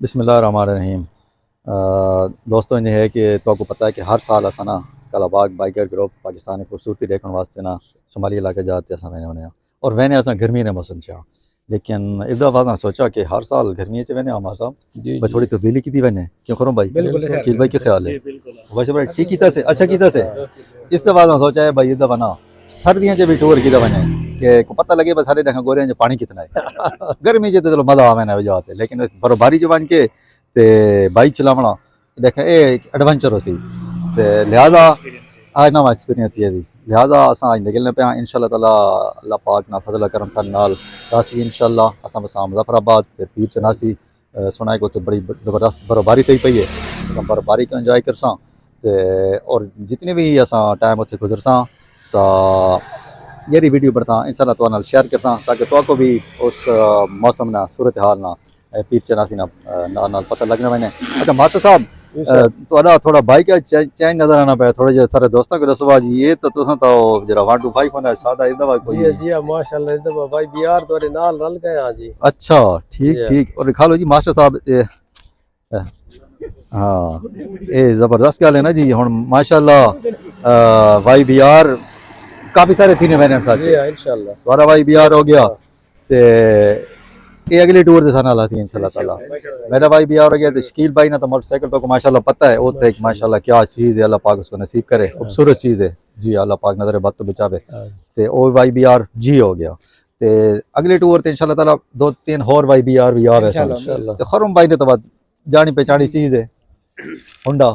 بسم اللہ الرحمن الرحیم۔ دوستوں یہ ہے کہ تو کو پتہ ہے کہ ہر سال اساں نا کالا باغ بائیکر گروپ پاکستان کی خوبصورتی دیکھنے واسطے نا شمالی علاقے جاتے اساں وینے ہونے اور وینے اساں گرمی نے موسم چا، لیکن اس دفعہ سوچا کہ ہر سال گرمی چ وینے ہمارا صاحب بس تھوڑی تبدیلی کی دی وینے کیوں کروں بھائی شکیل بھائی کیا خیال ہے؟ ویسے بھائی ٹھیک کیتا سے اچھا کیتا سے اس دفعہ سوچا ہے بھائی اس دفعہ نا سردیاں چ بھی ٹور کی وینے کہ کو پتہ لگے بس سارے دیکھا گورے جو پانی کتنا ہے گرمی چ چلو مزہ آوے نہ جاتے لیکن برفباری چ بن کے تے بائک چلاونا دیکھیں اے ایک ایڈونچر سی تے لہذا آج نواں ایکسپیرینس یہ سی لہذا اساں آج نکلنے پہ انشاءاللہ تعالی اللہ پاک نا فضل کرم سال نال راسی انشاءاللہ اساں بساں مظفر آباد پھر پیر چناسی سنا ہے کہ بڑی زبردست برفباری تھی پئی ہے اساں برفباری کو انجوائے کرساں تے اور جتنے بھی اساں ٹائم اتھے گزرساں تا یہ ویڈیو بڑھتا انشاءاللہ تو نال شیئر کرتا تاکہ تو کو بھی اس موسم نا صورتحال نا پیر چناسی نال پتہ لگنا میں نے۔ اچھا ماسٹر صاحب تھوڑا بائک چینج نظر آنا پیا تھوڑے جے سارے دوستوں کو دسو جی یہ تو تساں تو جڑا 125 ہونا سادہ اس دفعہ کوئی جی ماشاءاللہ اس دفعہ بھائی بیار تھوڑے نال رل گئے ہاں جی۔ اچھا ٹھیک اور دکھا لو جی ماسٹر صاحب ہاں اے زبردست گل ہے نا جی ہن ماشاءاللہ وائی بی آر کافی سارے تھی نے میں نے جی انشاءاللہ دوبارہ وائی بی آر ہو گیا تے یہ اگلی ٹور دے سان اللہ انشاءاللہ تعالی میرا بھائی بھی آ گیا تو شکیل بھائی نے تو موٹر سائیکل تو ماشاءاللہ پتہ ہے وہ تو ایک ماشاءاللہ کیا چیز ہے اللہ پاک اس کو نصیب کرے خوبصورت چیز ہے جی اللہ پاک نظر بد تو بچاوے تے او وائی بی آر جی ہو گیا تے اگلی ٹور تے انشاءاللہ تعالی 2-3 اور وائی بی آر بھی آ رہے ہیں تے خرم بھائی نے تو بات جانی پہچانی چیز ہے ہونڈا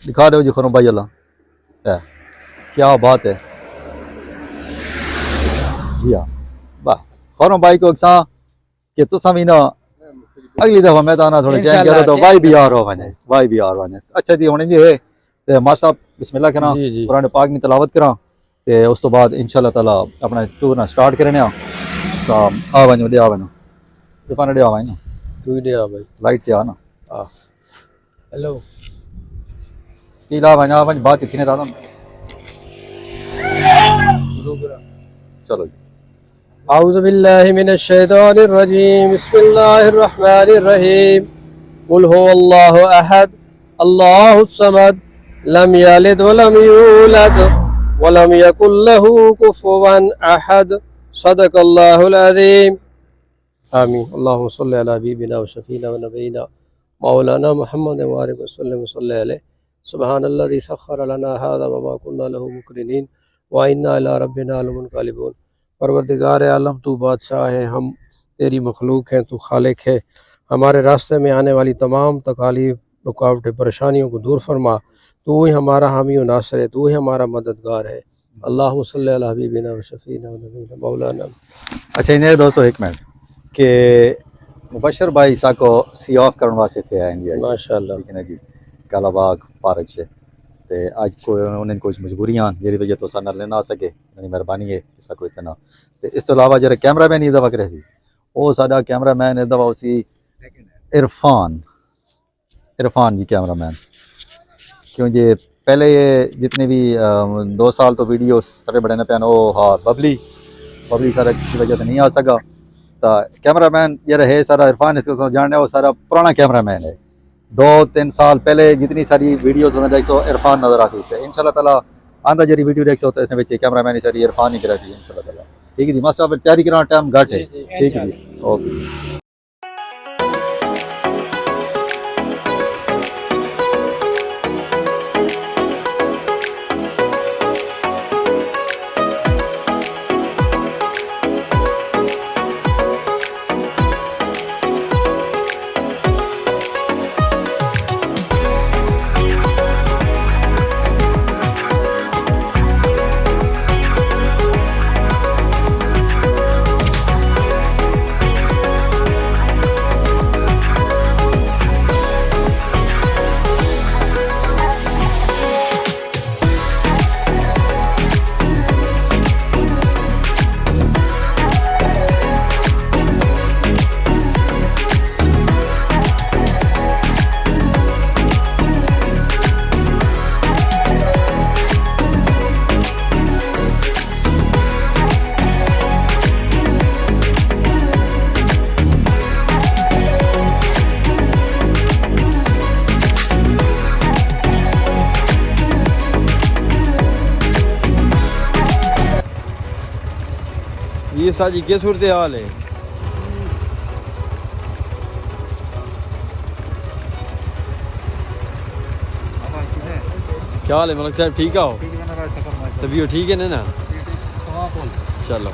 دکھا دو جی خرم بھائی اللہ کیا بات ہے جی ہاں واہ خرم بھائی کو اکساں کہ تساں بھی نا اگلی دفعہ میں تانا تھوڑا چینج کرو تو وائی بی آر ہو ونے اچھا جی ہونے جی ہے تے ماشاء صاحب بسم اللہ کراں قرآن پاک میں تلاوت کراں تے اس تو بعد انشاءاللہ تعالی اپنا ٹور نہ سٹارٹ کرنے سام آ ونجو دے آ ونجو دفعہ دے آ ونجو تو دے آ بھائی لائٹ تے آ نا ہیلو سکیلا ونجا ونج بات اتنے راتا چلو جی اعوذ باللہ من الشیطان الرجیم بسم اللہ الرحمن الرحیم قل هو اللہ احد اللہ الصمد لم یلد ولم یولد ولم یکن له کفوا احد صدق اللہ العظیم آمین اللہم صلی علی حبیبنا و شفینا و نبینا مولانا محمد وآلہ وسلم صلی علیہ سبحان الذی سخر لنا هذا وما كنا له مقرنین وإنا إلی ربنا لمنقلبون۔ پروردگار عالم تو بادشاہ ہے، ہم تیری مخلوق ہیں، تو خالق ہے، ہمارے راستے میں آنے والی تمام تکالیف رکاوٹیں پریشانیوں کو دور فرما، تو ہی ہمارا حامی و ناصر ہے، تو ہی ہمارا مددگار ہے۔ اللہم صلی علی حبیبنا و شفینا و نبینا مولانا۔ اچھا انہیں دوستو ایک منٹ کہ مبشر بھائی سا کو سی آف کرنے واسطے تھے آئیں گے ماشاءاللہ ٹھیک ہے نا جی کالا باغ پارک سے تے آج کوئی انہیں کچھ مجبوریاں جیری وجہ تو سا نہ لینا آ سکے میری مہربانی ہے ایسا کوئی اتنا تے اس تو علاوہ جڑا کیمرہ مین اس دفعہ کرے سی وہ ساڈا کیمرہ مین اس دفعہ اسی عرفان جی کیمرہ مین کیوں جی پہلے یہ جتنے بھی 2 سال تو ویڈیو سارے بڑے نے پہن وہ ہاں ببلی سارا کی وجہ سے نہیں آ سکا تو کیمرہ مین یہ رہے سارا عرفان اس کو جاننے وہ سارا پرانا کیمرہ مین ہے 2-3 سال پہلے جتنی ساری ویڈیوز دیکھ سو عرفان نظر آتی ہے ان شاء اللہ تعالیٰ آندہ جی ویڈیو دیکھ سو تو اس میں کیمرہ مین ساری عرفان ہی کرا دی ان شاء اللہ تعالیٰ ٹھیک ہے جی ماسٹر صاحب تیاری کرنا ٹائم گھٹ ہے ٹھیک ہے جی اوکے عیسیٰ جی کیا صورتحال ہے؟ کیا حال ہے ملک صاحب؟ ٹھیک ہو؟ طبیعت ٹھیک ہے نا؟ چلو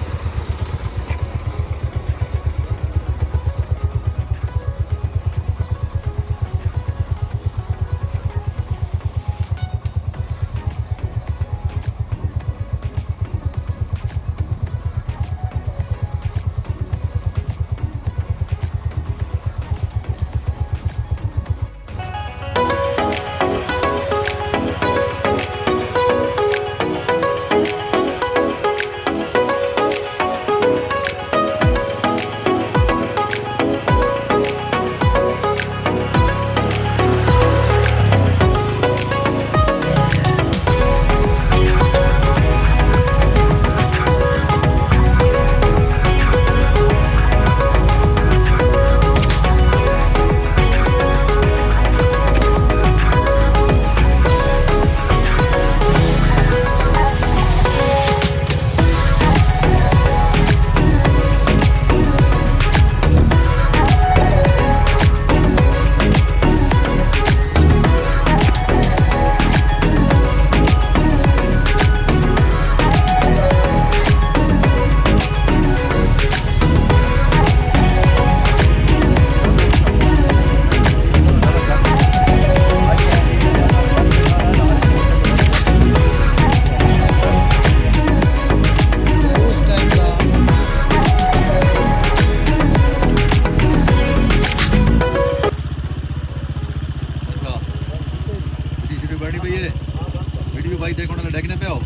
ویڈیو بھائی دیکھو نا ڈیکنے پہ آؤ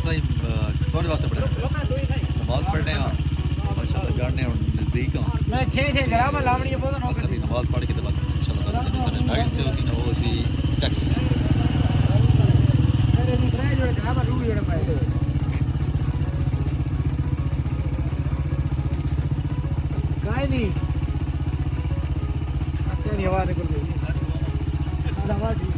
صحیح کون واسطے پڑھے نماز پڑھنے ہاں ماشاء اللہ جاننے ہوں نزدیک ہاں میں 6 گرام لاوڑی بہت نوکری نماز پڑھ کے تو بعد انشاءاللہ تعالی جن نائٹس تے اسی نہ وہ اسی ٹیکس میرے دوسرے جو گرام روح جوڑے پائے کائیں نہیں اکے ہوا نکل گئی ہوا ٹھیک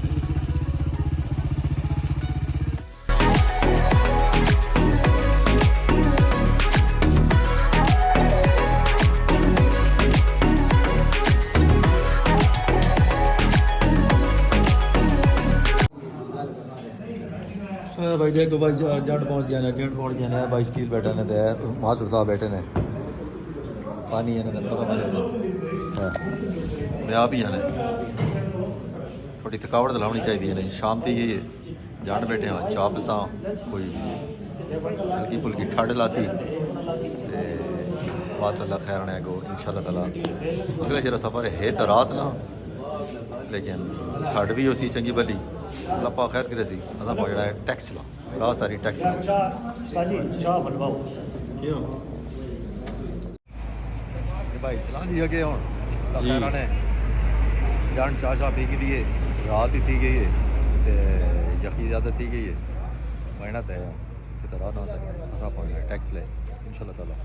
بھائی دیکھو بھائی جنڈ پہنچ گیا نا جنڈ پہنچ گیا نا بھائی اسٹیل بیٹھے نے مہاجر صاحب بیٹھے نے پانی ہے نا میں آپ ہی آنا تھوڑی تھکاوٹ تو لاؤنی چاہیے نہیں شام تھی یہ جنڈ بیٹھے ہاں چاہ پساں کوئی ہلکی پھلکی ٹھنڈ لاسی بات اللہ خیر نے گو ان شاء اللہ تعالیٰ اگلا جرا سفر ہے تو رات نا لیکن ٹھنڈ بھی اسی چنگی بلی اللہ پاک خیر کرے سی اللہ پاک جڑا ہے ٹیکس لا بڑا ساری ٹیکس بھائی چلان جی اگے ہوں اللہ خیر نے جان چاہ پی کی دیے رات ہی تھی گئی ہے یقین زیادہ تھی گئی ہے محنت ہے تو رات نہ ہو سکے اللہ پاک ٹیکس لے ان شاء اللہ تعالیٰ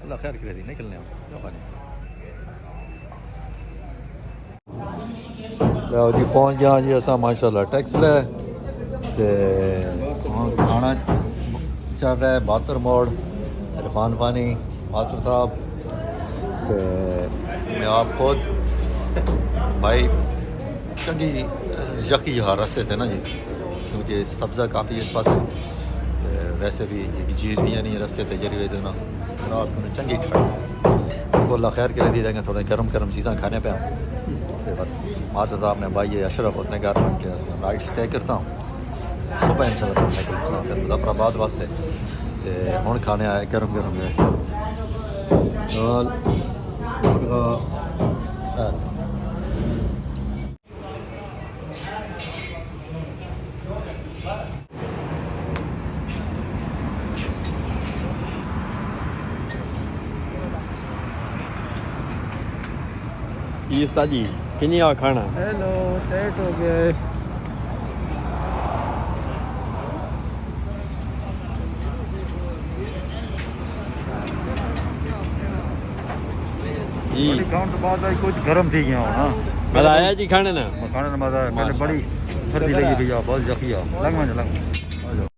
اللہ خیر کرے دی نکلنے ہوں لو جی پہنچ گیا جی اصا ماشاء اللہ ٹیکس لے کھانا چل رہا ہے بہتر موڑ عرفان پانی بہتر صاحب میں آپ خود بھائی چنگی یقی ہاں رستے تھے نا جی کیونکہ سبزہ کافی اس پاس ہے ویسے بھی جھیل بھی نہیں رستے تھے جری وجہ نا رات کو چنگی ٹھنڈ کو اللہ خیر کے دی جائیں گے تھوڑے گرم گرم چیزاں کھانے پہ ماتا صاحب نے بھائی اشرف اس نے گھر بن کے نائٹ اسٹے کرتا ہوں صبح ان شاء اللہ پھر مظفر آباد واسطے ہوں کھانے آئے گرم گرم ہے عیسیٰ جی کنی آ کھانا ہیلو ٹیٹ ہو گیا ہے جی کھانے تو بعد کچھ گرم تھی گیا ہوں مزہ آیا جی کھانے نا کھانے میں مزہ ہے پہلے بڑی سردی لگی بھیا بہت ذخیہ لگ